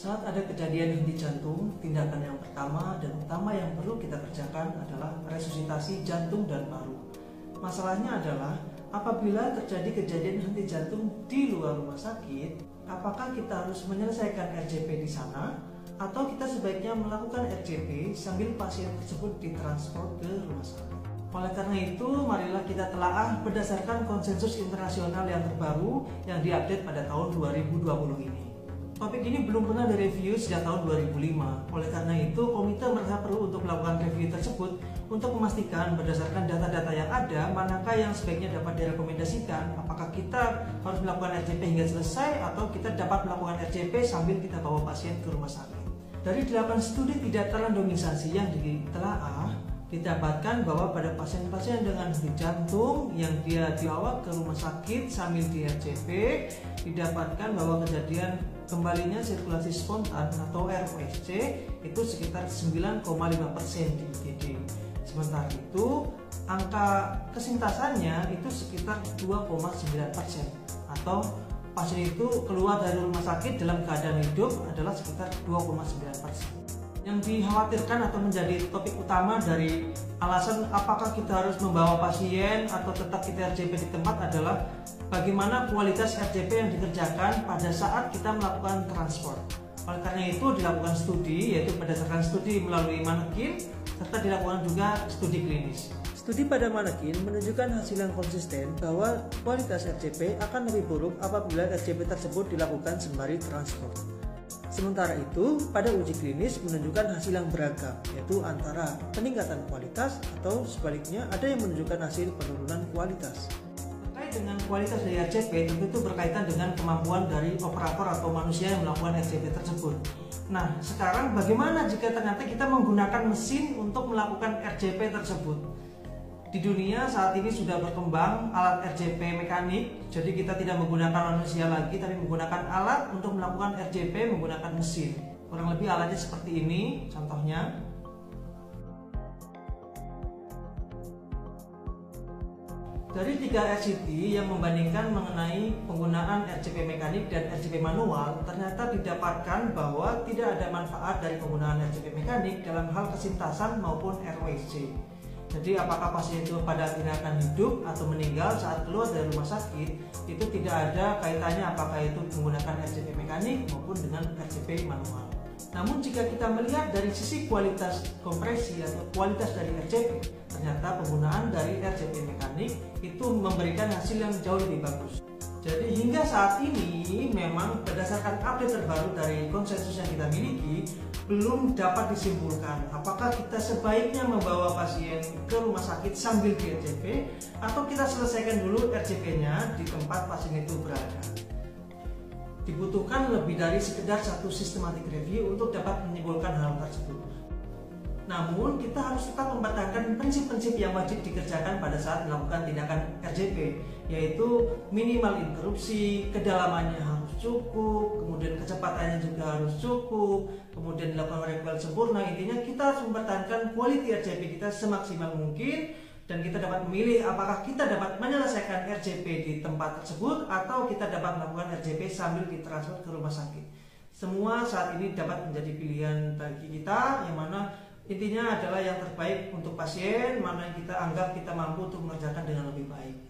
Saat ada kejadian henti jantung, tindakan yang pertama dan utama yang perlu kita kerjakan adalah resusitasi jantung dan paru. Masalahnya adalah apabila terjadi kejadian henti jantung di luar rumah sakit, apakah kita harus menyelesaikan RJP di sana atau kita sebaiknya melakukan RJP sambil pasien tersebut ditransport ke rumah sakit. Oleh karena itu, marilah kita telaah berdasarkan konsensus internasional yang terbaru yang diupdate pada tahun 2020 ini. Topik ini belum pernah direview sejak tahun 2005. Oleh karena itu, komite merasa perlu untuk melakukan review tersebut untuk memastikan berdasarkan data-data yang ada, manakah yang sebaiknya dapat direkomendasikan, apakah kita harus melakukan RJP hingga selesai atau kita dapat melakukan RJP sambil kita bawa pasien ke rumah sakit. Dari 8 studi tidak terrandomisasi yang ditelaah, didapatkan bahwa pada pasien-pasien dengan henti jantung yang dia dibawa ke rumah sakit sambil di RJP, didapatkan bahwa kejadian kembalinya sirkulasi spontan atau ROSC itu sekitar 9,5% di IGD. Sementara itu, angka kesintasannya itu sekitar 2,9% atau pasien itu keluar dari rumah sakit dalam keadaan hidup adalah sekitar 2,9%. Yang dikhawatirkan atau menjadi topik utama dari alasan apakah kita harus membawa pasien atau tetap kita RJP di tempat adalah bagaimana kualitas RJP yang dikerjakan pada saat kita melakukan transport. Oleh karena itu dilakukan studi, yaitu berdasarkan studi melalui manekin serta dilakukan juga studi klinis. Studi pada manekin menunjukkan hasil yang konsisten bahwa kualitas RJP akan lebih buruk apabila RJP tersebut dilakukan sembari transport. Sementara itu, pada uji klinis menunjukkan hasil yang beragam, yaitu antara peningkatan kualitas atau sebaliknya ada yang menunjukkan hasil penurunan kualitas. Terkait dengan kualitas dari RJP, tentu itu berkaitan dengan kemampuan dari operator atau manusia yang melakukan RJP tersebut. Nah, sekarang bagaimana jika ternyata kita menggunakan mesin untuk melakukan RJP tersebut? Di dunia saat ini sudah berkembang alat RJP mekanik, jadi kita tidak menggunakan manusia lagi, tapi menggunakan alat untuk melakukan RJP menggunakan mesin. Kurang lebih alatnya seperti ini, contohnya. Dari 3 RCT yang membandingkan mengenai penggunaan RJP mekanik dan RJP manual, ternyata didapatkan bahwa tidak ada manfaat dari penggunaan RJP mekanik dalam hal kesintasan maupun ROSC. Jadi apakah pasien itu pada akhirnya akan hidup atau meninggal saat keluar dari rumah sakit, itu tidak ada kaitannya apakah itu menggunakan RJP mekanik maupun dengan RJP manual. Namun jika kita melihat dari sisi kualitas kompresi atau kualitas dari RJP, ternyata penggunaan dari RJP mekanik itu memberikan hasil yang jauh lebih bagus. Jadi hingga saat ini memang berdasarkan update terbaru dari konsensus yang kita miliki, belum dapat disimpulkan apakah kita sebaiknya membawa pasien ke rumah sakit sambil di RJP atau kita selesaikan dulu RJP-nya di tempat pasien itu berada. Dibutuhkan lebih dari sekedar satu systematic review untuk dapat menyimpulkan hal tersebut. Namun kita harus tetap mempertahankan prinsip-prinsip yang wajib dikerjakan pada saat melakukan tindakan RJP, yaitu minimal interupsi, kedalamannya harus cukup, kemudian kecepatannya juga harus cukup, kemudian dilakukan requel sempurna. Intinya kita harus mempertahankan quality RJP kita semaksimal mungkin, dan kita dapat memilih apakah kita dapat menyelesaikan RJP di tempat tersebut atau kita dapat melakukan RJP sambil ditransfer ke rumah sakit. Semua saat ini dapat menjadi pilihan bagi kita, yang mana intinya adalah yang terbaik untuk pasien, mana yang kita anggap kita mampu untuk mengerjakan dengan lebih baik.